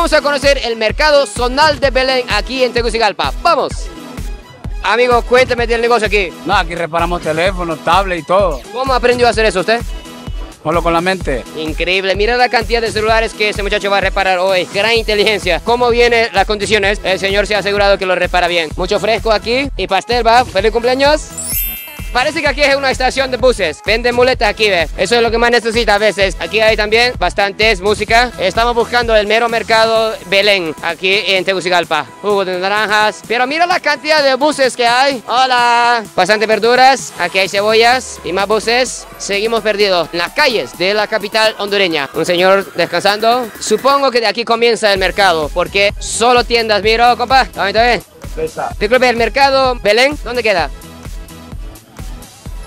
vamos a conocer el mercado zonal de Belén aquí en Tegucigalpa. ¡Vamos! Amigo, cuéntame del negocio aquí. No, aquí reparamos teléfonos, tablets y todo. ¿Cómo aprendió a hacer eso usted? Solo con la mente. Increíble, mira la cantidad de celulares que ese muchacho va a reparar hoy. Gran inteligencia. ¿Cómo vienen las condiciones? El señor se ha asegurado que lo repara bien. Mucho fresco aquí y pastel, va. ¡Feliz cumpleaños! Parece que aquí es una estación de buses. Venden muletas aquí, ¿ves? Eso es lo que más necesita a veces. Aquí hay también bastantes música. Estamos buscando el mero mercado Belén, aquí en Tegucigalpa. Jugo de naranjas. Pero mira la cantidad de buses que hay. Hola. Bastante verduras. Aquí hay cebollas y más buses. Seguimos perdidos en las calles de la capital hondureña. Un señor descansando. Supongo que de aquí comienza el mercado, porque solo tiendas. Mira, compa. ¿Está bien? Disculpe, el mercado Belén, ¿dónde queda?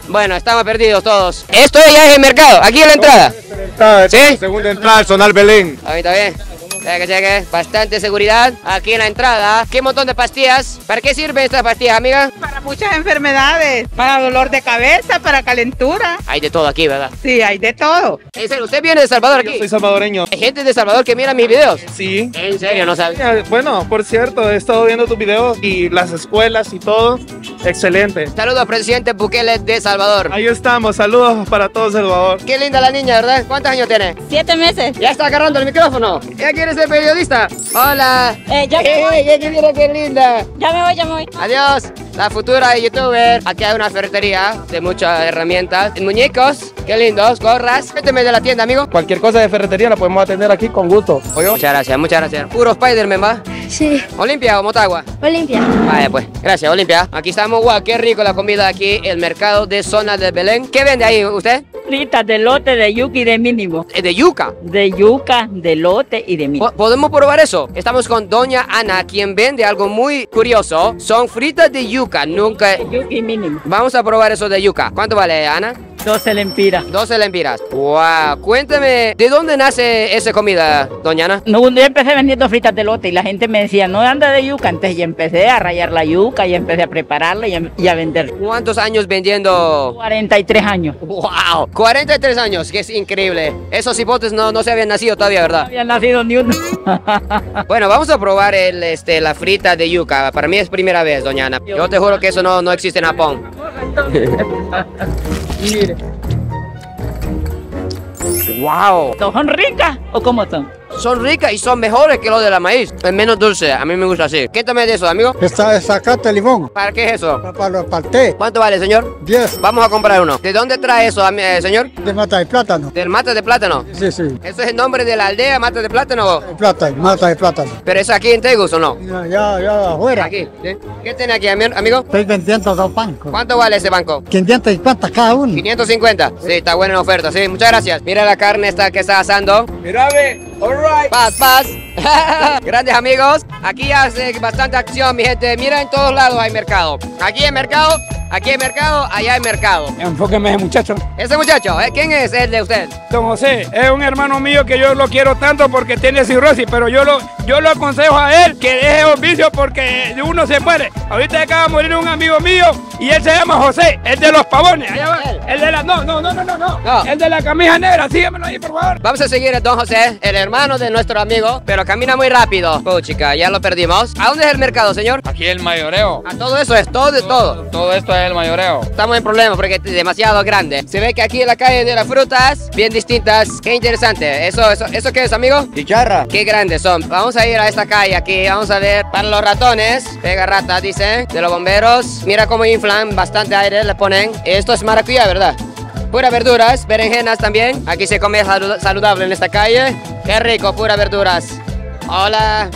Bueno, estamos perdidos todos. Esto ya es el mercado, aquí en la entrada. ¿Sí? Segunda entrada, el zonal Belén. Ahorita bien. Cheque. Bastante seguridad aquí en la entrada. Qué montón de pastillas. ¿Para qué sirven estas pastillas, amiga? Para muchas enfermedades, para dolor de cabeza, para calentura. Hay de todo aquí, ¿verdad? Sí, hay de todo. ¿En serio? ¿Usted viene de Salvador aquí? Yo soy salvadoreño. ¿Hay gente de Salvador que mira mis videos? Sí. ¿En serio? No sabía. Bueno, por cierto, he estado viendo tus videos y las escuelas y todo. Excelente. Saludos, presidente Bukele de Salvador. Ahí estamos, saludos para todo El Salvador. Qué linda la niña, ¿verdad? ¿Cuántos años tiene? 7 meses. Ya está agarrando el micrófono. ¿Ya quiere ser periodista? Hola. Ya me voy. Qué linda. Ya me voy. Adiós. La futura youtuber. Aquí hay una ferretería de muchas herramientas. Muñecos. Qué lindos. Gorras. Cuénteme de la tienda, amigo. Cualquier cosa de ferretería la podemos atender aquí con gusto. Muchas gracias. Puro Spider-Man, ¿va? Sí. ¿Olimpia o Motagua? Olimpia. Vaya pues, gracias Olimpia. Aquí estamos, guau, qué rico la comida aquí, el mercado de zona de Belén. ¿Qué vende ahí usted? Fritas de lote, de yuca y de mínimo. De yuca. De yuca, de lote y de mínimo. ¿Podemos probar eso? Estamos con doña Ana, quien vende algo muy curioso. Son fritas de yuca, nunca... De yuca y mínimo. Vamos a probar eso de yuca. ¿Cuánto vale, Ana? 12 lempiras. 12 lempiras. Wow, cuéntame, ¿de dónde nace esa comida, doña Ana? No, yo empecé vendiendo fritas de lote y la gente me decía, no anda de yuca. Entonces ya empecé a rallar la yuca y empecé a prepararla y a vender. ¿Cuántos años vendiendo? 43 años. Wow, 43 años, que es increíble. Esos hipotes no se habían nacido todavía, ¿verdad? No había nacido ni uno. Bueno, vamos a probar la frita de yuca. Para mí es primera vez, doña Ana. Yo te juro que eso no existe en Japón. Mire. ¡Wow! ¿Son ricas o cómo son? Son ricas y son mejores que los de la maíz. Es menos dulce, a mí me gusta así. Cuéntame de eso, amigo. Esta es zacate limón. ¿Para qué es eso? Para el té. ¿Cuánto vale, señor? 10. Vamos a comprar uno. ¿De dónde trae eso, señor? De mata de plátano. ¿Del mate de plátano? Sí. ¿Eso es el nombre de la aldea, mate de plátano? Mata de plátano. ¿Pero es aquí en Tegus o no? Ya afuera. Aquí. ¿Sí? ¿Qué tiene aquí, amigo? Estoy vendiendo 2 bancos. ¿Cuánto vale ese banco? 550 cada uno. 550. Sí, está buena la oferta, sí. Muchas gracias. Mira la carne esta que está asando. Mira, alright. Paz. Grandes amigos, aquí hace bastante acción, mi gente. Mira, en todos lados hay mercado. Aquí hay mercado, allá hay mercado. Enfóqueme ese muchacho. Ese muchacho, ¿quién es el de usted? Don José, es un hermano mío que yo lo quiero tanto porque tiene cirrosis, pero yo lo aconsejo a él que deje los vicios porque uno se muere. Ahorita acaba de morir un amigo mío y él se llama José, el de los pavones. Allá va. El de la... No. El de la camisa negra, síguemelo ahí, por favor. Vamos a seguir a don José, el hermano de nuestro amigo, pero camina muy rápido. Chica, ya lo perdimos. ¿A dónde es el mercado, señor? Aquí el mayoreo. A todo eso es, todo de todo. Todo esto es el mayoreo. Estamos en problemas porque es demasiado grande. Se ve que aquí en la calle de las frutas, bien distintas. Qué interesante. ¿Eso qué es, amigo? Chicharra. Qué grandes son. Vamos a ir a esta calle aquí. Vamos a ver para los ratones. Pega rata, dice. De los bomberos. Mira cómo inflan. Bastante aire le ponen. Esto es maracuyá, ¿verdad? Pura verduras. Berenjenas también. Aquí se come saludable en esta calle. Qué rico, pura verduras. Hola.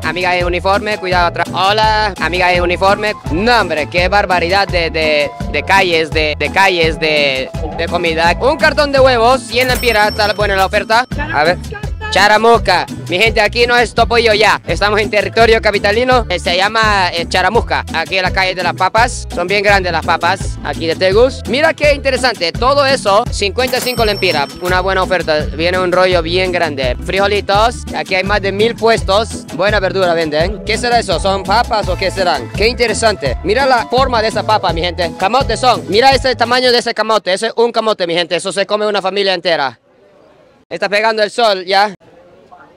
Amiga en uniforme, cuidado atrás. Hola, amiga en uniforme. No, hombre, qué barbaridad de calles de comida. Un cartón de huevos, 100 lempiras, está buena la oferta. A ver. Charamusca. Mi gente, aquí no es Topoyo ya. Estamos en territorio capitalino. Se llama Charamusca. Aquí en la calle de las papas. Son bien grandes las papas. Aquí de Tegus. Mira qué interesante. Todo eso, 55 lempiras. Una buena oferta. Viene un rollo bien grande. Frijolitos. Aquí hay más de 1000 puestos. Buena verdura venden. ¿Qué será eso? ¿Son papas o qué serán? Qué interesante. Mira la forma de esa papa, mi gente. Camotes son. Mira ese tamaño de ese camote. Ese es un camote, mi gente. Eso se come una familia entera. Está pegando el sol ya.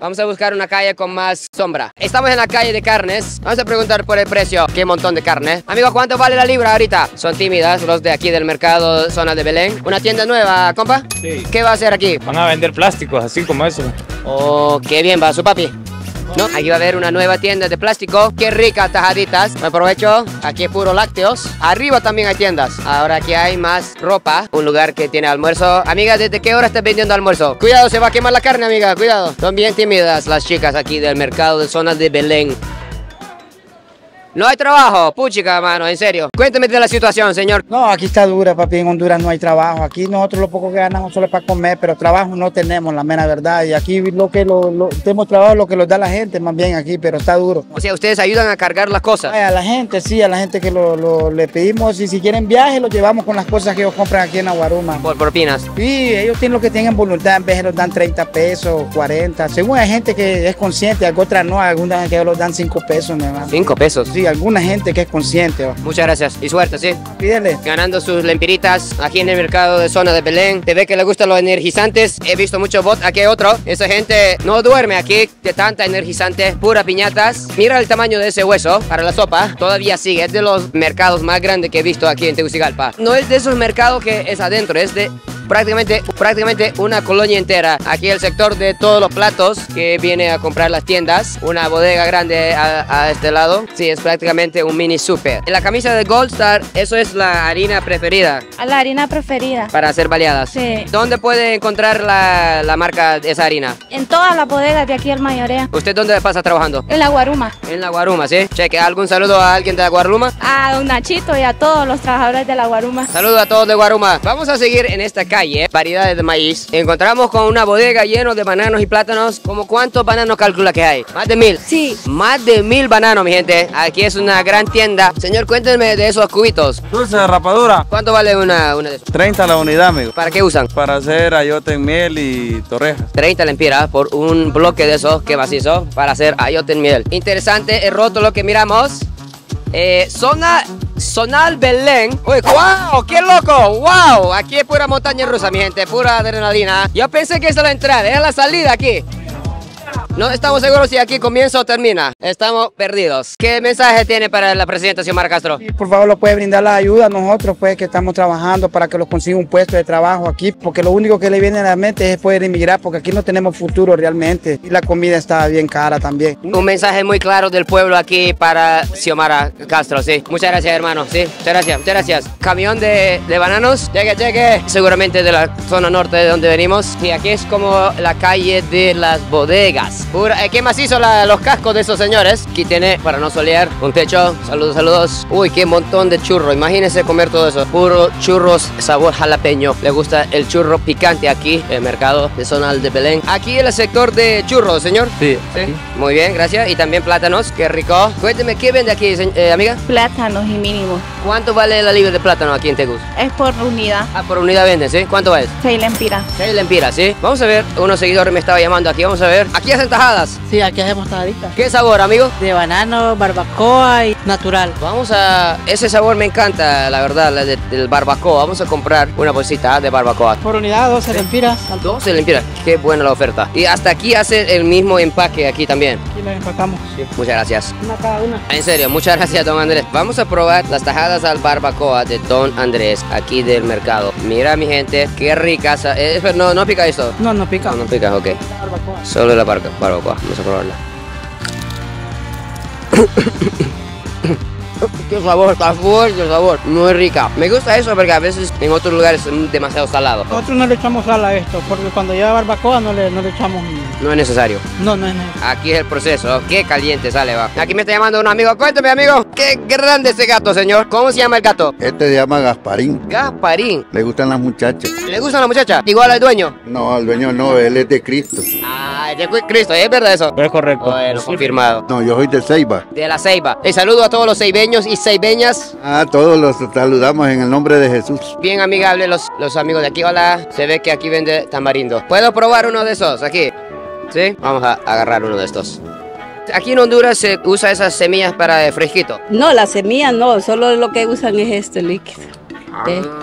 Vamos a buscar una calle con más sombra. Estamos en la calle de carnes. Vamos a preguntar por el precio. Qué montón de carne. Amigo, ¿cuánto vale la libra ahorita? Son tímidas los de aquí del mercado, zona de Belén. ¿Una tienda nueva, compa? Sí. ¿Qué va a hacer aquí? Van a vender plásticos, así como eso. Oh, qué bien va su papi. No, aquí va a haber una nueva tienda de plástico. Qué ricas tajaditas. Me aprovecho. Aquí puro lácteos. Arriba también hay tiendas. Ahora aquí hay más ropa. Un lugar que tiene almuerzo. Amiga, ¿desde qué hora estás vendiendo almuerzo? Cuidado, se va a quemar la carne, amiga. Cuidado. Son bien tímidas las chicas aquí del mercado de zona de Belén. No hay trabajo, puchica, mano, en serio. Cuénteme de la situación, señor. No, aquí está dura, papi. En Honduras no hay trabajo. Aquí nosotros lo poco que ganamos solo es para comer, pero trabajo no tenemos, la mera verdad. Y aquí tenemos trabajo lo que nos da la gente, más bien aquí, pero está duro. O sea, ustedes ayudan a cargar las cosas. Ay, a la gente, sí, a la gente que le pedimos, y si quieren viaje, lo llevamos con las cosas que ellos compran aquí en Aguaruma. Por propinas. Sí, ellos tienen lo que tienen voluntad, en vez de los dan 30 pesos, 40. Según hay gente que es consciente, otras no, algunas que los dan 5 pesos, mi hermano. 5 pesos. Sí, alguna gente que es consciente. Muchas gracias y suerte, ¿sí? Pídele. Ganando sus lempiritas aquí en el mercado de zona de Belén. Te ve que le gustan los energizantes. He visto muchos bots. Aquí hay otro. Esa gente no duerme aquí de tanta energizante. Pura piñatas. Mira el tamaño de ese hueso para la sopa. Todavía sigue. Es de los mercados más grandes que he visto aquí en Tegucigalpa. No es de esos mercados que es adentro. Es de prácticamente una colonia entera. Aquí el sector de todos los platos que viene a comprar las tiendas. Una bodega grande a este lado. Sí, es prácticamente un mini super. En la camisa de Gold Star, eso es la harina preferida. La harina preferida. Para hacer baleadas. Sí. ¿Dónde puede encontrar la marca de esa harina? En todas las bodegas de aquí al Mayorea. ¿Usted dónde pasa trabajando? En la Guaruma. En la Guaruma, ¿sí? Cheque, ¿algún saludo a alguien de la Guaruma? A don Nachito y a todos los trabajadores de la Guaruma. Saludos a todos de Guaruma. Vamos a seguir en esta calle, variedades de maíz. Encontramos con una bodega llena de bananos y plátanos. ¿Cómo cuántos bananos calcula que hay? Más de 1000. Sí. Más de 1000 bananos, mi gente. Aquí es una gran tienda. Señor, cuéntenme de esos cubitos. Dulce de rapadura. ¿Cuánto vale una de esos? 30 la unidad, amigo. ¿Para qué usan? Para hacer ayote en miel y torrejas. 30 lempiras por un bloque de esos que macizo para hacer ayote en miel. Interesante el rótulo que miramos. Zonal Belén. Uy, wow, qué loco, wow. Aquí es pura montaña rusa, mi gente, pura adrenalina. Yo pensé que esa es la entrada, es la salida aquí. No estamos seguros si aquí comienza o termina. Estamos perdidos. ¿Qué mensaje tiene para la presidenta Xiomara Castro? Sí, por favor, lo puede brindar la ayuda a nosotros, pues, que estamos trabajando para que los consiga un puesto de trabajo aquí, porque lo único que le viene a la mente es poder emigrar, porque aquí no tenemos futuro realmente. Y la comida está bien cara también. Un mensaje muy claro del pueblo aquí para Xiomara Castro, sí. Muchas gracias, hermano, sí. Muchas gracias, muchas gracias. Camión de bananos. Llegue. Seguramente de la zona norte de donde venimos. Y aquí es como la calle de las bodegas. ¿Qué macizo los cascos de esos señores? Aquí tiene, para no solear, un techo. Saludos. Uy, qué montón de churro. Imagínense comer todo eso. Puro churros, sabor jalapeño. Le gusta el churro picante aquí, el mercado de zona de Belén. Aquí en el sector de churros, señor. Sí. Muy bien, gracias. Y también plátanos, qué rico. Cuénteme, ¿qué vende aquí, amiga? Plátanos y mínimo. ¿Cuánto vale la libra de plátano aquí en Tegus? Es por unidad. Ah, por unidad vende, ¿sí? ¿Cuánto vale? 6 lempiras. 6 lempiras, ¿sí? Vamos a ver, unos seguidores me estaba llamando aquí, vamos a ver. Aquí hacen tajadas. Sí, aquí hacemos tajaditas. ¿Qué sabor, amigo? De banano, barbacoa y natural. Vamos a... Ese sabor me encanta, la verdad, del barbacoa. Vamos a comprar una bolsita de barbacoa. Por unidad, 12 lempiras. 12 lempiras. Qué buena la oferta. Y hasta aquí hace el mismo empaque aquí también. Aquí las empacamos. Sí. Muchas gracias. Una cada una. En serio, muchas gracias, don Andrés. Vamos a probar las tajadas al barbacoa de don Andrés, aquí del mercado. Mira, mi gente, qué ricas. No pica esto. No pica. No pica, ok. Barbacoa. Solo la barbacoa. Vamos a probarla. Qué sabor, está fuerte el sabor, muy rica. Me gusta eso porque a veces en otros lugares es demasiado salado. Nosotros no le echamos sal a esto, porque cuando lleva barbacoa no le echamos... No es necesario. No es necesario. Aquí es el proceso, qué caliente sale, va. Aquí me está llamando un amigo, cuéntame, amigo. Qué grande ese gato, señor. ¿Cómo se llama el gato? Este se llama Gasparín. Gasparín. Le gustan las muchachas. ¿Le gustan las muchachas? Igual al dueño. No, al dueño no, él es de Cristo. Ah, es de Cristo, ¿es verdad eso? Es correcto. Bueno, confirmado. No, yo soy de Ceiba. De la Ceiba. Y saludo a todos los ceibeños y ceibeñas. Ah, todos los saludamos en el nombre de Jesús. Bien amigables los amigos de aquí. Hola, se ve que aquí vende tamarindo. ¿Puedo probar uno de esos aquí? ¿Sí? Vamos a agarrar uno de estos. Aquí en Honduras se usa esas semillas para fresquito. No, las semillas no, solo lo que usan es este líquido.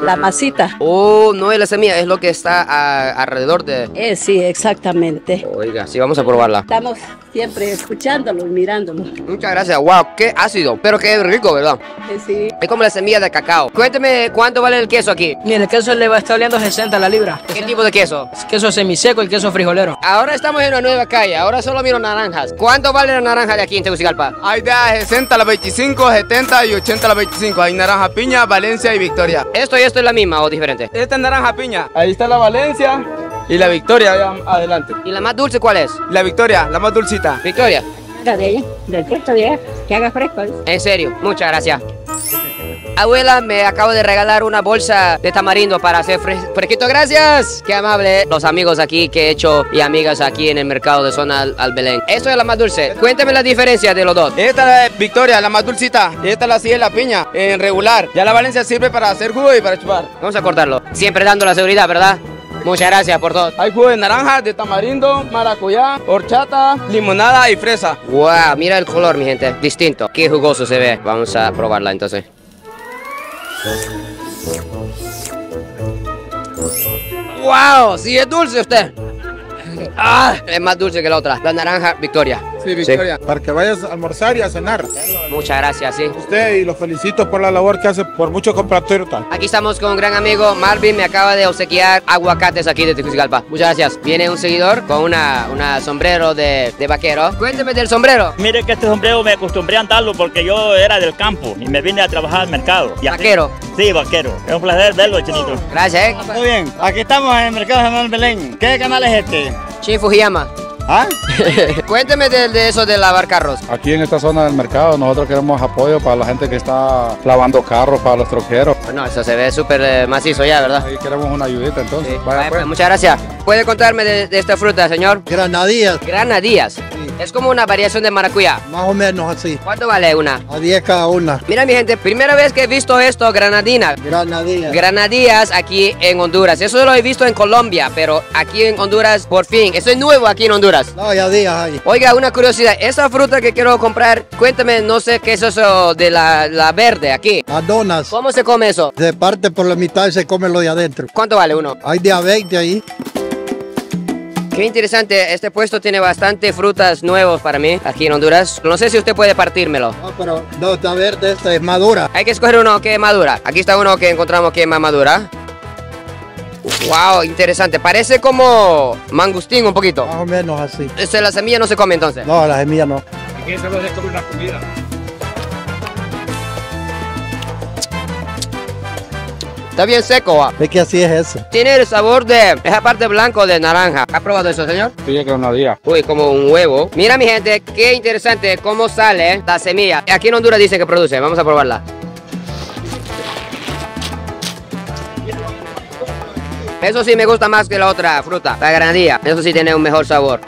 La masita. Oh, no es la semilla, es lo que está alrededor de... Sí, exactamente. Oiga, sí, vamos a probarla. Estamos siempre escuchándolo y mirándolo. Muchas gracias. Wow, qué ácido, pero qué rico, ¿verdad? Sí. Es como la semilla de cacao. Cuénteme cuánto vale el queso aquí. Mira, el queso le va a estar oliendo 60 la libra. ¿Qué tipo de queso? Queso semiseco y queso frijolero. Ahora estamos en una nueva calle, ahora solo miro naranjas. ¿Cuánto vale la naranja de aquí en Tegucigalpa? Hay de 60 a las 25, 70 y 80 a las 25. Hay naranja piña, Valencia y Victoria. ¿Esto y esto es la misma o diferente? Esta es naranja piña. Ahí está la Valencia y la Victoria allá adelante. ¿Y la más dulce cuál es? La Victoria, la más dulcita. Victoria. De ella, del puesto de ella, que haga fresco. En serio, muchas gracias. Abuela, me acabo de regalar una bolsa de tamarindo para hacer fresquito. Gracias. Qué amable. Los amigos aquí que he hecho y amigas aquí en el mercado de zona al Belén. Esto es la más dulce. Cuénteme la diferencia de los dos. Esta es la Victoria, la más dulcita. Y esta es la piña, en regular. Ya la Valencia sirve para hacer jugo y para chupar. Vamos a cortarlo. Siempre dando la seguridad, ¿verdad? Muchas gracias por todo. Hay jugo de naranja, de tamarindo, maracuyá, horchata, limonada y fresa. Wow, mira el color, mi gente. Distinto. Qué jugoso se ve. Vamos a probarla entonces. ¡Wow! Sí es dulce usted. ¡Ah! Es más dulce que la otra. La naranja, Victoria. Sí, Victoria. Sí. Para que vayas a almorzar y a cenar. Muchas gracias, sí. Usted, y lo felicito por la labor que hace por mucho comprar torta. Aquí estamos con un gran amigo. Marvin me acaba de obsequiar aguacates aquí de Tegucigalpa. Muchas gracias. Viene un seguidor con una sombrero de vaquero. Cuénteme del sombrero. Mire que este sombrero me acostumbré a andarlo porque yo era del campo y me vine a trabajar al mercado. ¿Vaquero? Sí, vaquero. Es un placer verlo, Chinito. Gracias, Muy bien. Aquí estamos en el mercado General Belén. ¿Qué canal es este? Shin Fujiyama. ¿Ah? Cuénteme de eso de lavar carros. Aquí en esta zona del mercado nosotros queremos apoyo para la gente que está lavando carros, para los troqueros. Bueno, eso se ve súper macizo ya, ¿verdad? Ahí queremos una ayudita entonces. Sí. Vaya, pues. Muchas gracias. ¿Puede contarme de esta fruta, señor? Granadillas. Granadillas. Sí. Es como una variación de maracuyá. Más o menos así. ¿Cuánto vale una? A 10 cada una. Mira, mi gente, primera vez que he visto esto, granadina. Granadillas. Granadillas aquí en Honduras. Eso lo he visto en Colombia, pero aquí en Honduras, por fin. Eso es nuevo aquí en Honduras. No, ya días ahí. Oiga, una curiosidad. Esa fruta que quiero comprar, cuéntame, no sé qué es eso de la verde aquí. Adonas. ¿Cómo se come eso? Se parte por la mitad y se come lo de adentro. ¿Cuánto vale uno? Hay de a 20 ahí. Qué interesante, este puesto tiene bastante frutas nuevos para mí aquí en Honduras. No sé si usted puede partírmelo. No, pero no está verde, esta es madura. Hay que escoger uno que es madura. Aquí está uno que encontramos que es más madura. Wow, interesante. Parece como mangustín un poquito. Más o menos así. ¿La semilla no se come entonces? No, la semilla no. Aquí se puede comer una comida. Está bien seco, ¿va? Es que así es eso. Tiene el sabor de esa parte blanco de naranja. ¿Ha probado eso, señor? Sí, granadilla. Uy, como un huevo. Mira, mi gente, qué interesante cómo sale la semilla. Aquí en Honduras dice que produce. Vamos a probarla. Eso sí me gusta más que la otra fruta, la granadilla. Eso sí tiene un mejor sabor.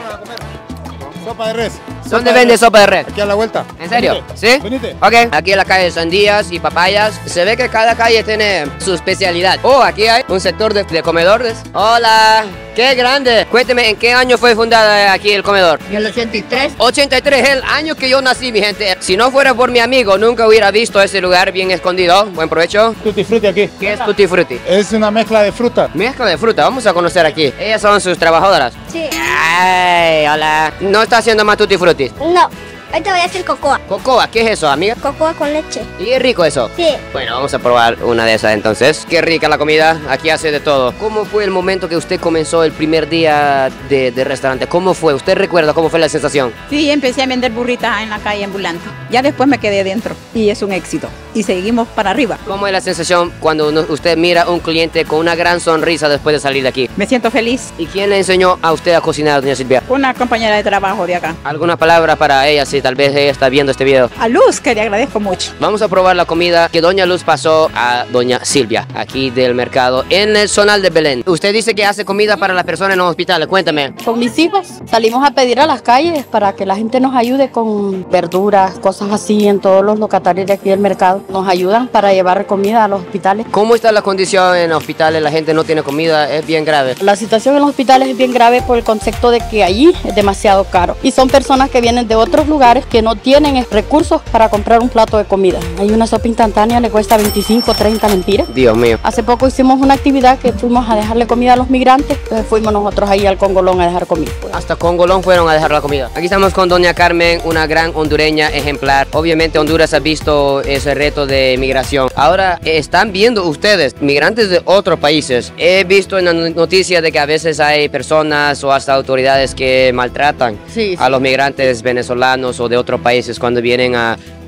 Sopa de res. ¿Dónde vende sopa de res? Aquí a la vuelta. ¿En serio? Venite. ¿Sí? Venite. Ok. Aquí en la calle sandías y papayas. Se ve que cada calle tiene su especialidad. Oh, aquí hay un sector de comedores. Hola. ¡Qué grande! Cuénteme, ¿en qué año fue fundada aquí el comedor? En el 83. 83 es el año que yo nací, mi gente. Si no fuera por mi amigo, nunca hubiera visto ese lugar bien escondido. Buen provecho. Tutti frutti aquí. ¿Qué es tutti frutti? Es una mezcla de fruta. Mezcla de fruta, vamos a conocer aquí. Ellas son sus trabajadoras. Sí. Ay, hola. ¿No está haciendo más tutti frutti? No. Ahorita voy a hacer cocoa. ¿Cocoa? ¿Qué es eso, amiga? Cocoa con leche. ¿Y es rico eso? Sí. Bueno, vamos a probar una de esas entonces. Qué rica la comida, aquí hace de todo. ¿Cómo fue el momento que usted comenzó el primer día de restaurante? ¿Cómo fue? ¿Usted recuerda cómo fue la sensación? Sí, empecé a vender burritas en la calle ambulante. Ya después me quedé dentro y es un éxito. Y seguimos para arriba. ¿Cómo es la sensación cuando usted mira a un cliente con una gran sonrisa después de salir de aquí? Me siento feliz. ¿Y quién le enseñó a usted a cocinar, doña Silvia? Una compañera de trabajo de acá. ¿Alguna palabra para ella si tal vez ella está viendo este video? A Luz, que le agradezco mucho. Vamos a probar la comida que doña Luz pasó a doña Silvia, aquí del mercado, en el zonal de Belén. Usted dice que hace comida para las personas en los hospitales, cuéntame. Con mis hijos salimos a pedir a las calles para que la gente nos ayude con verduras, cosas así en todos los locatarios de aquí del mercado. nos ayudan para llevar comida a los hospitales. ¿Cómo está la condición en los hospitales? La gente no tiene comida, es bien grave. La situación en los hospitales es bien grave por el concepto de que allí es demasiado caro. Y son personas que vienen de otros lugares que no tienen recursos para comprar un plato de comida. Hay una sopa instantánea, le cuesta 25, 30 lempiras. Dios mío. Hace poco hicimos una actividad que fuimos a dejarle comida a los migrantes. Entonces fuimos nosotros ahí al Congolón a dejar comida. Hasta Congolón fueron a dejar la comida. Aquí estamos con doña Carmen, una gran hondureña ejemplar. Obviamente Honduras ha visto ese reto de migración. Ahora, están viendo ustedes, migrantes de otros países. He visto en la noticia de que a veces hay personas o hasta autoridades que maltratan a los migrantes venezolanos o de otros países cuando vienen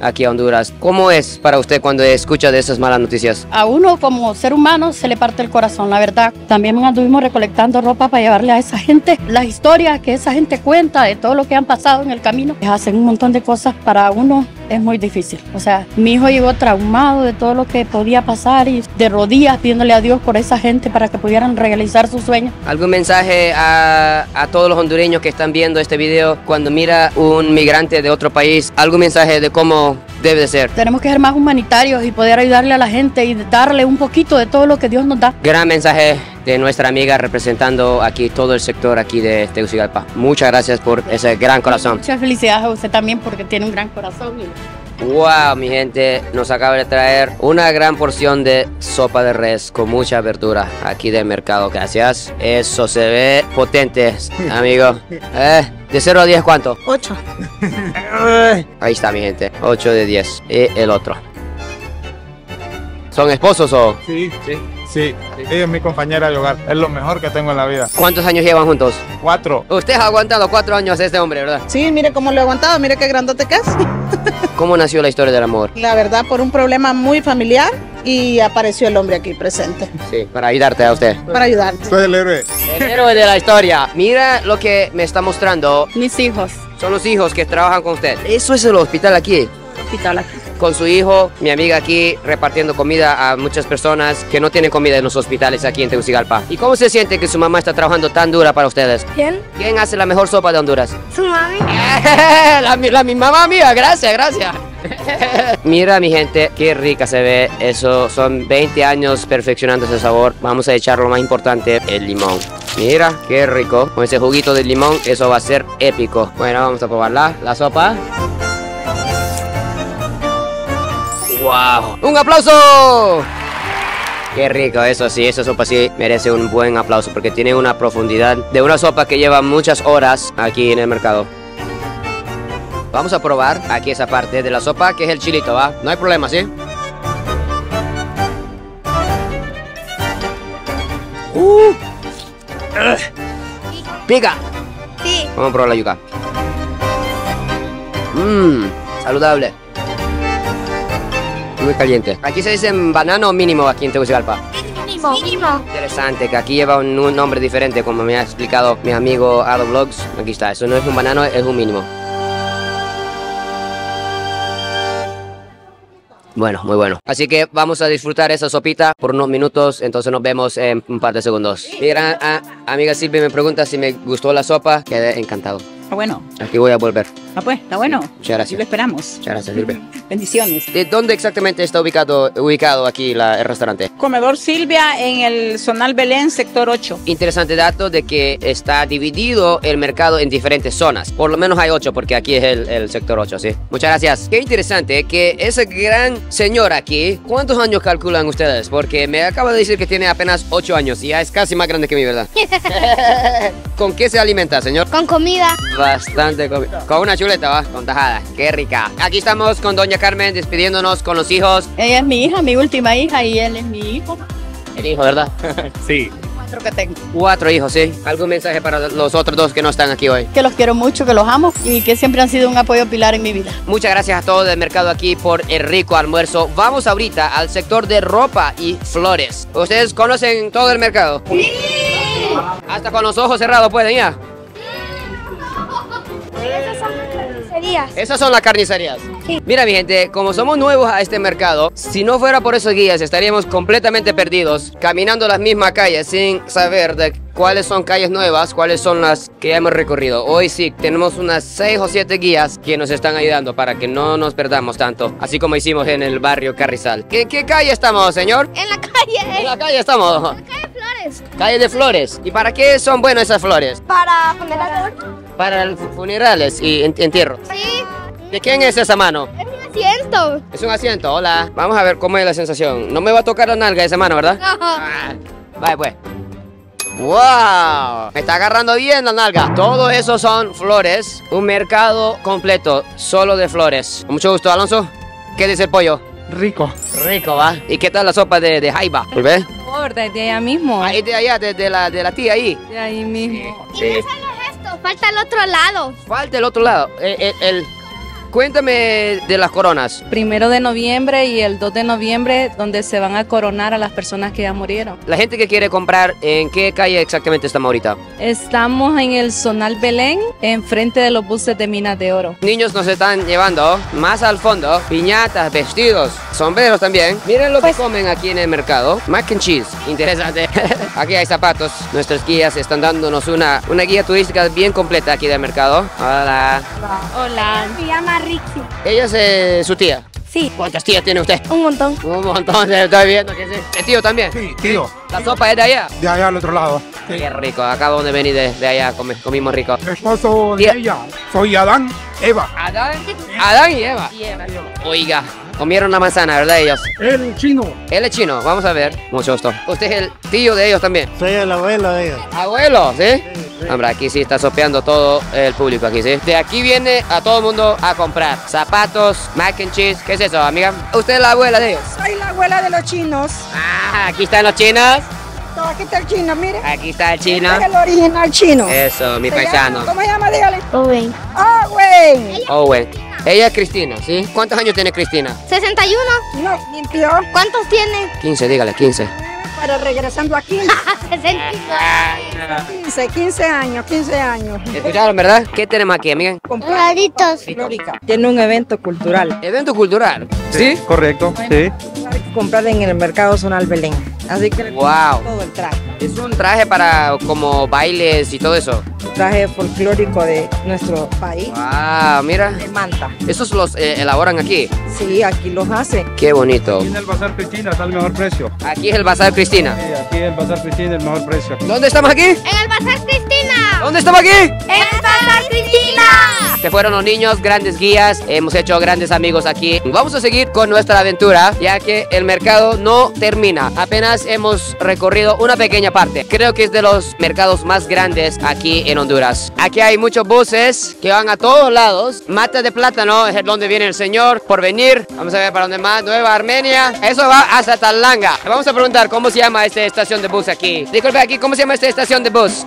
aquí a Honduras. ¿Cómo es para usted cuando escucha de esas malas noticias? A uno como ser humano se le parte el corazón, la verdad. También anduvimos recolectando ropa para llevarle a esa gente las historias que esa gente cuenta de todo lo que han pasado en el camino. Hacen un montón de cosas, para uno es muy difícil. O sea, mi hijo llegó traumado de todo lo que podía pasar y de rodillas pidiéndole a Dios por esa gente para que pudieran realizar sus sueños. ¿Algún mensaje a todos los hondureños que están viendo este video cuando mira un migrante de otro país? ¿Algún mensaje de cómo debe de ser? Tenemos que ser más humanitarios y poder ayudarle a la gente y darle un poquito de todo lo que Dios nos da. Gran mensaje de nuestra amiga representando aquí todo el sector aquí de Tegucigalpa. Muchas gracias por ese gran corazón. Muchas felicidades a usted también porque tiene un gran corazón. Wow, mi gente, nos acaba de traer una gran porción de sopa de res con mucha verdura aquí del mercado. Gracias. Eso se ve potente, amigo. De 0 a 10, ¿cuánto? 8. Ahí está, mi gente. 8 de 10. Y el otro. ¿Son esposos o...? Sí. Ella es mi compañera de hogar. Es lo mejor que tengo en la vida. ¿Cuántos años llevan juntos? 4. Usted ha aguantado 4 años a este hombre, ¿verdad? Sí, mire cómo lo he aguantado, mire qué grandote que es. ¿Cómo nació la historia del amor? La verdad, por un problema muy familiar y apareció el hombre aquí presente. Sí, para ayudarte a usted. Para ayudarte. Soy el héroe. El héroe de la historia. Mira lo que me está mostrando. Mis hijos. Son los hijos que trabajan con usted. Eso es el hospital aquí. Hospital aquí. Con su hijo, mi amiga aquí repartiendo comida a muchas personas que no tienen comida en los hospitales aquí en Tegucigalpa. ¿Y cómo se siente que su mamá está trabajando tan dura para ustedes? Bien. ¿Quién hace la mejor sopa de Honduras? Su mami. mi mamá mía, gracias. Mira, mi gente, qué rica se ve. Eso son 20 años perfeccionando ese sabor. Vamos a echar lo más importante, el limón. Mira, qué rico. Con ese juguito de limón, eso va a ser épico. Bueno, vamos a probarla, la sopa. ¡Wow! ¡Un aplauso! ¡Qué rico! Eso sí, esa sopa sí merece un buen aplauso porque tiene una profundidad de una sopa que lleva muchas horas aquí en el mercado. Vamos a probar aquí esa parte de la sopa que es el chilito, ¿va? No hay problema, ¿sí? ¡Pica! Sí. Vamos a probar la yuca. Saludable. Muy caliente. Aquí se dice banano mínimo aquí en Tegucigalpa. Mínimo. Interesante, que aquí lleva un nombre diferente, como me ha explicado mi amigo Ado Vlogs. Aquí está, eso no es un banano, es un mínimo. Bueno, muy bueno. Así que vamos a disfrutar esa sopita por unos minutos, entonces nos vemos en un par de segundos. Mi gran amiga Silvia me pregunta si me gustó la sopa, quedé encantado. Ah, bueno. Aquí voy a volver. Ah, pues, está bueno. Muchas gracias. Sí, lo esperamos. Muchas gracias, Silvia. Bendiciones. ¿De dónde exactamente está ubicado aquí el restaurante? Comedor Silvia en el Zonal Belén, sector 8. Interesante dato de que está dividido el mercado en diferentes zonas. Por lo menos hay 8 porque aquí es el sector 8, ¿sí? Muchas gracias. Qué interesante que ese gran señor aquí, ¿cuántos años calculan ustedes? Porque me acaba de decir que tiene apenas 8 años y ya es casi más grande que mi, ¿verdad? ¿Con qué se alimenta, señor? Con comida. Bastante comida. Con una chuleta, ¿va? Con tajada. Qué rica. Aquí estamos con doña Carmen despidiéndonos con los hijos. Ella es mi hija, mi última hija, y él es mi hijo. El hijo, ¿verdad? Sí. 4 que tengo. 4 hijos, ¿sí? ¿Algún mensaje para los otros 2 que no están aquí hoy? Que los quiero mucho, que los amo y que siempre han sido un apoyo pilar en mi vida. Muchas gracias a todos del mercado aquí por el rico almuerzo. Vamos ahorita al sector de ropa y flores. ¿Ustedes conocen todo el mercado? Sí. Hasta con los ojos cerrados pueden ir. carnicerías. Esas son las carnicerías. Sí. Mira, mi gente, como somos nuevos a este mercado, si no fuera por esos guías, estaríamos completamente perdidos, caminando las mismas calles sin saber de cuáles son calles nuevas, cuáles son las que ya hemos recorrido. Hoy sí, tenemos unas 6 o 7 guías que nos están ayudando para que no nos perdamos tanto, así como hicimos en el barrio Carrizal. ¿En qué calle estamos, señor? En la calle. En la calle estamos. En la calle Flores. Calle de Flores. ¿Y para qué son buenas esas flores? Para funerales. Para funerales y entierros. Sí. ¿De quién es esa mano? Es un asiento. Es un asiento, hola. Vamos a ver cómo es la sensación. No me va a tocar la nalga esa mano, ¿verdad? No. Vaya pues. ¡Wow! Me está agarrando bien la nalga. Todo eso son flores. Un mercado completo, solo de flores. Con mucho gusto, Alonso. ¿Qué dice el pollo? Rico. Rico, ¿va? ¿Y qué tal la sopa de jaiba? ¿Ves? De allá mismo. Ahí de allá, de la tía ahí. De ahí mismo. Sí. Y no solo esto, falta el otro lado. Falta el otro lado. Cuéntame de las coronas. 1 de noviembre y el 2 de noviembre, donde se van a coronar a las personas que ya murieron. La gente que quiere comprar, ¿en qué calle exactamente estamos ahorita? Estamos en el Zonal Belén, enfrente de los buses de Minas de Oro. Niños nos están llevando más al fondo, piñatas, vestidos, sombreros también. Miren lo que comen aquí en el mercado. Mac and cheese, interesante. Aquí hay zapatos. Nuestros guías están dándonos una guía turística bien completa aquí del mercado. Hola. Hola. Se llama Ricky. Ella es su tía. Sí. ¿Cuántas tías tiene usted? Un montón. Un montón, estoy viendo que sí. ¿El tío también? Sí, tío. ¿La sopa es de allá? De allá al otro lado. Qué rico, acabo de venir de allá, comimos rico. Esposo de ella. Soy Adán, Eva. Adán y Eva. Oiga, comieron una manzana, ¿verdad ellos? El chino. Él es chino, vamos a ver. Mucho gusto. ¿Usted es el tío de ellos también? Soy el abuelo de ellos. ¿Abuelo? ¿Sí? Hombre, aquí sí está sopeando todo el público aquí, ¿sí? De aquí viene a todo el mundo a comprar zapatos, mac and cheese. ¿Qué es eso, amiga? ¿Usted es la abuela de ellos? Soy la abuela de los chinos. Ah, aquí están los chinos. Aquí está el chino, mire. Aquí está el chino. Este es el original chino. Eso, mi paisano. ¿Cómo se llama? Dígale. Owen. Owen. Owen. Ella es Cristina, ¿sí? ¿Cuántos años tiene Cristina? 61. No, mintió. ¿Cuántos tiene? 15, dígale, 15. Para regresando a 15. 15 años. ¿Escucharon, verdad? ¿Qué tenemos aquí, amiga? Raritos. Tiene un evento cultural. ¿Evento cultural? ¿Sí? Correcto, sí. Hay que comprar en el mercado Zonal Belén. Así que Wow. todo el traje. Es un traje para como bailes y todo eso. Traje folclórico de nuestro país. Ah, mira. De manta. ¿Esos los elaboran aquí? Sí, aquí los hacen. Qué bonito. Aquí en el Bazar Cristina está el mejor precio. Aquí es el Bazar Cristina. Sí, aquí en el Bazar Cristina el mejor precio. ¿Dónde estamos aquí? En el Bazar Cristina. ¿Dónde estamos aquí? En el Bazar Cristina. Se fueron los niños, grandes guías, hemos hecho grandes amigos aquí. Vamos a seguir con nuestra aventura, ya que el mercado no termina. Apenas hemos recorrido una pequeña parte. Creo que es de los mercados más grandes aquí en Honduras. Aquí hay muchos buses que van a todos lados. Mata de Plátano es donde viene el señor por venir. Vamos a ver para dónde más. Nueva Armenia. Eso va hasta Talanga. Vamos a preguntar cómo se llama esta estación de bus aquí. Disculpe, aquí, ¿cómo se llama esta estación de bus?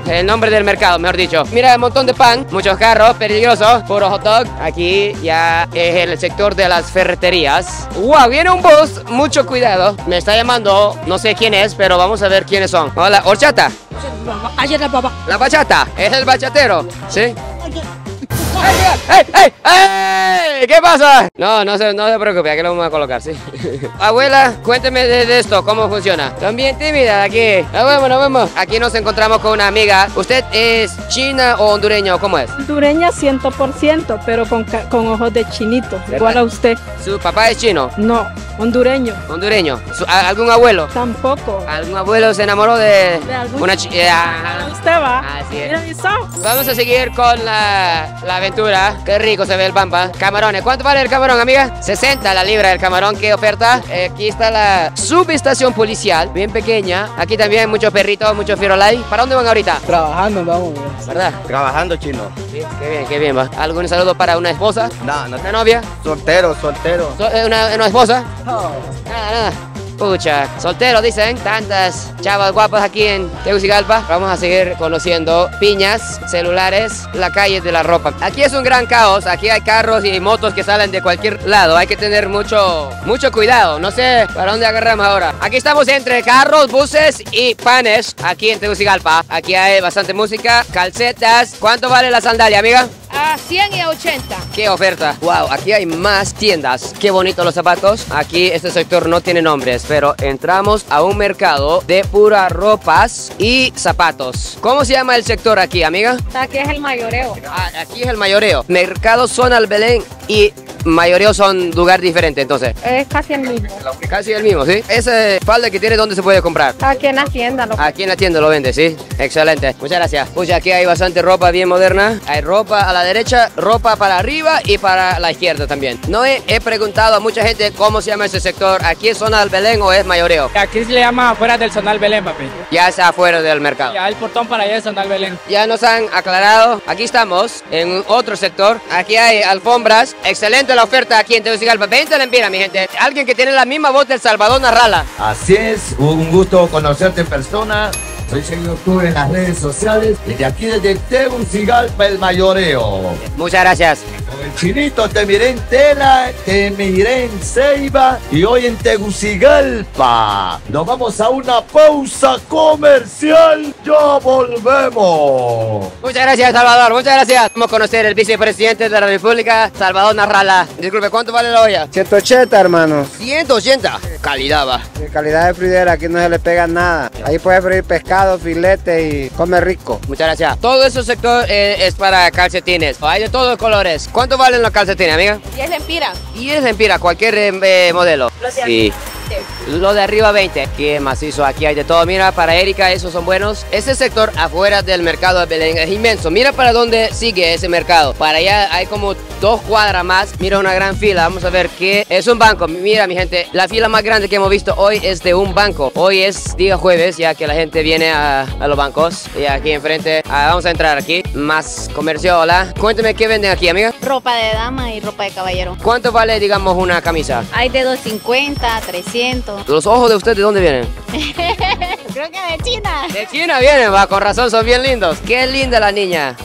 El nombre del mercado, mejor dicho. Mira, un montón de pan, muchos carros, peligroso, puro hot dog. Aquí ya es el sector de las ferreterías. ¡Wow! Viene un bus, mucho cuidado. Me está llamando, no sé quién es, pero vamos a ver quiénes son. Hola, horchata. Ayer la papá. La bachata, es el bachatero, ¿sí? ¡Ey, ey, ey! ¿Qué pasa? No se preocupe, aquí lo vamos a colocar, ¿sí? Abuela, cuénteme de esto, ¿cómo funciona? También tímida aquí. Nos vemos. Aquí nos encontramos con una amiga. ¿Usted es china o hondureña o cómo es? Hondureña 100%, pero con ojos de chinito, igual a usted. ¿Su papá es chino? No, hondureño. Hondureño. ¿Algún abuelo? Tampoco. ¿Algún abuelo se enamoró de algún una chica? Usted va. Así es. Mira mis ojos. Vamos a seguir con la aventura. Qué rico se ve el pampa. Camarones. ¿Cuánto vale el camarón, amiga? 60 la libra del camarón. ¿Qué oferta? Aquí está la subestación policial, bien pequeña. Aquí también hay muchos perritos, muchos firolai. ¿Para dónde van ahorita? Trabajando, vamos. ¿Verdad? Trabajando, chino. Sí, qué bien va. ¿Algún saludo para una esposa? No. ¿Una novia? Soltero. ¿Una esposa? Nada. Pucha, soltero dicen, tantas chavas guapas aquí en Tegucigalpa. Vamos a seguir conociendo piñas, celulares, la calle de la ropa. Aquí es un gran caos, aquí hay carros y motos que salen de cualquier lado. Hay que tener mucho cuidado, no sé para dónde agarramos ahora. Aquí estamos entre carros, buses y panes, aquí en Tegucigalpa. Aquí hay bastante música, calcetas. ¿Cuánto vale la sandalia, amiga? A 100 y a 80. ¡Qué oferta! ¡Wow! Aquí hay más tiendas. ¡Qué bonitos los zapatos! Aquí este sector no tiene nombres, pero entramos a un mercado de puras ropas y zapatos. ¿Cómo se llama el sector aquí, amiga? Aquí es el mayoreo. Aquí es el mayoreo. Mercado Zona El Belén y mayoreo son lugar diferente, entonces. Es casi el mismo. Casi el mismo, ¿sí? Ese falda que tiene, ¿dónde se puede comprar? Aquí en la tienda. Aquí en la tienda lo vende, ¿sí? Excelente. Muchas gracias. Pues aquí hay bastante ropa bien moderna. Hay ropa a la derecha, ropa para arriba y para la izquierda también. No he preguntado a mucha gente cómo se llama ese sector. ¿Aquí es Zona del Belén o es mayoreo? Aquí se le llama afuera del Zonal Belén, papi. Ya está afuera del mercado. Ya el portón para allá es Zonal Belén. Ya nos han aclarado. Aquí estamos en otro sector. Aquí hay alfombras. Excelente la oferta aquí en Tegucigalpa. 20 lempiras, mi gente. Alguien que tiene la misma voz del Salvador Narrala. Así es, un gusto conocerte en persona. Soy seguidor tuyo en las redes sociales. Desde aquí, desde Tegucigalpa, el mayoreo. Muchas gracias. Con el Chinito te miré en Tela, te miré en Ceiba y hoy en Tegucigalpa. Nos vamos a una pausa comercial. Ya volvemos. Muchas gracias, Salvador. Muchas gracias. Vamos a conocer el vicepresidente de la República, Salvador Narrala. Disculpe, ¿cuánto vale la olla? 180, hermano. 180. Calidad va. De calidad de fridera, aquí no se le pega nada. Ahí puedes freír pescado, filete y come rico. Muchas gracias. Todo ese sector es para calcetines. Hay de todos los colores. ¿Cuánto valen los calcetines, amiga? 10 lempiras. 10 lempiras, cualquier modelo. Sí. Lo de arriba 20. Qué macizo, aquí hay de todo. Mira, para Erika, esos son buenos. Ese sector afuera del mercado de Belén es inmenso. Mira para dónde sigue ese mercado. Para allá hay como 2 cuadras más. Mira una gran fila. Vamos a ver qué es un banco. Mira, mi gente, la fila más grande que hemos visto hoy es de un banco. Hoy es día jueves, ya que la gente viene a los bancos. Y aquí enfrente, vamos a entrar aquí. Más comercio, hola. Cuéntame qué venden aquí, amiga. Ropa de dama y ropa de caballero. ¿Cuánto vale, digamos, una camisa? Hay de 250, 300. ¿Los ojos de usted de dónde vienen? Creo que de China. De China vienen, va, con razón, son bien lindos. Qué linda la niña.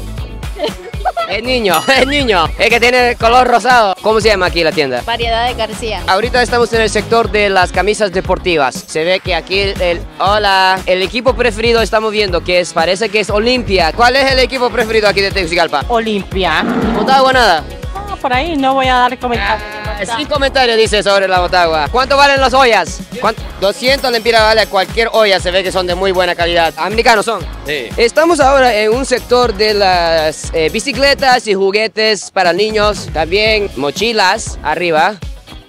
Es niño, es niño. Es que tiene color rosado. ¿Cómo se llama aquí la tienda? Variedad de García. Ahorita estamos en el sector de las camisas deportivas. Se ve que aquí hola, el equipo preferido estamos viendo que parece que es Olimpia. ¿Cuál es el equipo preferido aquí de Tegucigalpa? Olimpia. ¿Motagua nada? No, por ahí no voy a dar comentarios. Sin comentario dice sobre la Motagua. ¿Cuánto valen las ollas? 200 lempiras vale cualquier olla, se ve que son de muy buena calidad. Americanos son. Sí. Estamos ahora en un sector de las bicicletas y juguetes para niños, también mochilas arriba.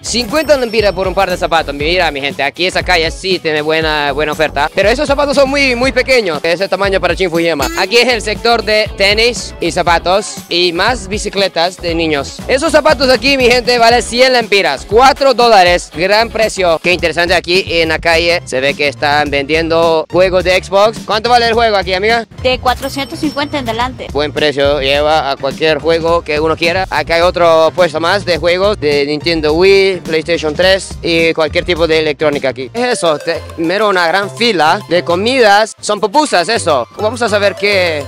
50 lempiras por un par de zapatos. Mira, mi gente, aquí esa calle sí tiene buena oferta. Pero esos zapatos son muy pequeños. Ese tamaño para Chinfuyema. Aquí es el sector de tenis y zapatos y más bicicletas de niños. Esos zapatos aquí, mi gente, valen 100 lempiras. $4. Gran precio. Qué interesante, aquí en la calle se ve que están vendiendo juegos de Xbox. ¿Cuánto vale el juego aquí, amiga? De 450 en adelante. Buen precio. Lleva a cualquier juego que uno quiera. Acá hay otro puesto más de juegos de Nintendo Wii, PlayStation 3 y cualquier tipo de electrónica aquí. Eso, miro una gran fila de comidas. Son pupusas, eso. Vamos a saber qué...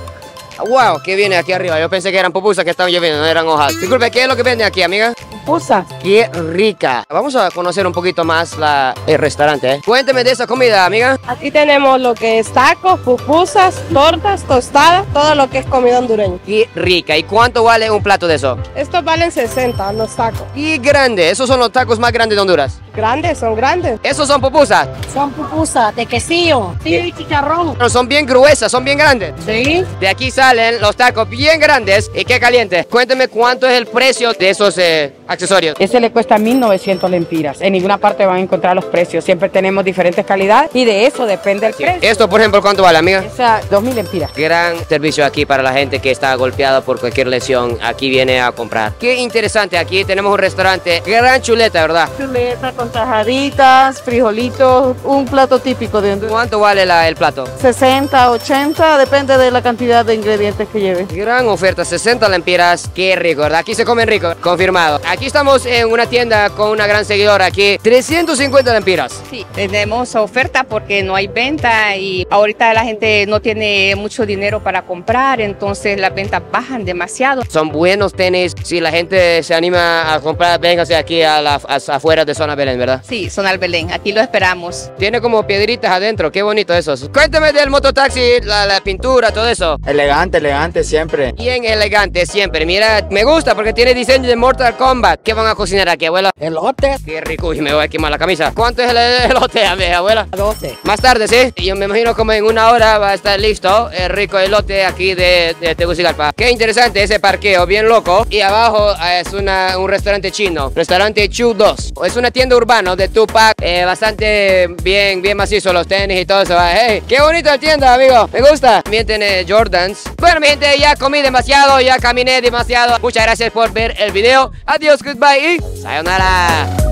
Wow, ¿qué viene aquí arriba? Yo pensé que eran pupusas que estaban lloviendo, no eran hojas. Disculpe, ¿qué es lo que vende aquí, amiga? Pupusa. Qué rica. Vamos a conocer un poquito más el restaurante. Cuénteme de esa comida, amiga. Aquí tenemos lo que es tacos, pupusas, tortas, tostadas, todo lo que es comida hondureña. Qué rica. ¿Y cuánto vale un plato de eso? Estos valen 60 los tacos. Y grande. Esos son los tacos más grandes de Honduras. Grandes, son grandes. ¿Esos son pupusas? Son pupusas de quesillo, y chicharrón. Pero son bien gruesas, son bien grandes. Sí. De aquí salen los tacos bien grandes y qué calientes. Cuénteme cuánto es el precio de esos accesorios. Ese le cuesta 1.900 lempiras. En ninguna parte van a encontrar los precios. Siempre tenemos diferentes calidades y de eso depende el precio. Esto, por ejemplo, ¿cuánto vale, amiga? Esa, 2.000 lempiras. Gran servicio aquí para la gente que está golpeada por cualquier lesión. Aquí viene a comprar. Qué interesante. Aquí tenemos un restaurante. Gran chuleta, ¿verdad? Chuleta con tajaditas, frijolitos, un plato típico de Honduras. ¿Cuánto vale el plato? 60, 80, depende de la cantidad de ingredientes que lleve. Gran oferta, 60 lempiras. Qué rico, ¿verdad? Aquí se comen rico. Confirmado. Aquí aquí estamos en una tienda con una gran seguidora aquí. 350 lempiras. Sí, tenemos oferta porque no hay venta y ahorita la gente no tiene mucho dinero para comprar, entonces las ventas bajan demasiado. Son buenos tenis. Si la gente se anima a comprar, véngase aquí a afuera de Zona Belén, ¿verdad? Sí, Zona Belén, aquí lo esperamos. Tiene como piedritas adentro, qué bonito eso. Cuéntame del mototaxi, la pintura, todo eso. Elegante, elegante siempre. Bien elegante siempre. Mira, me gusta porque tiene diseño de Mortal Kombat. ¿Qué van a cocinar aquí, abuela? Elote. Qué rico. Uy, me voy a quemar la camisa. ¿Cuánto es el elote, abuela? 12. Más tarde, ¿sí? Yo me imagino como en una hora va a estar listo el rico elote aquí de Tegucigalpa. Qué interesante ese parqueo, bien loco. Y abajo es un restaurante chino. Restaurante Chu 2. Es una tienda urbana de Tupac. Bastante bien macizo los tenis y todo eso. Hey, qué bonita la tienda, amigo. Me gusta. También tiene Jordans. Bueno, mi gente, ya comí demasiado, ya caminé demasiado. Muchas gracias por ver el video. Adiós, goodbye y sayonara.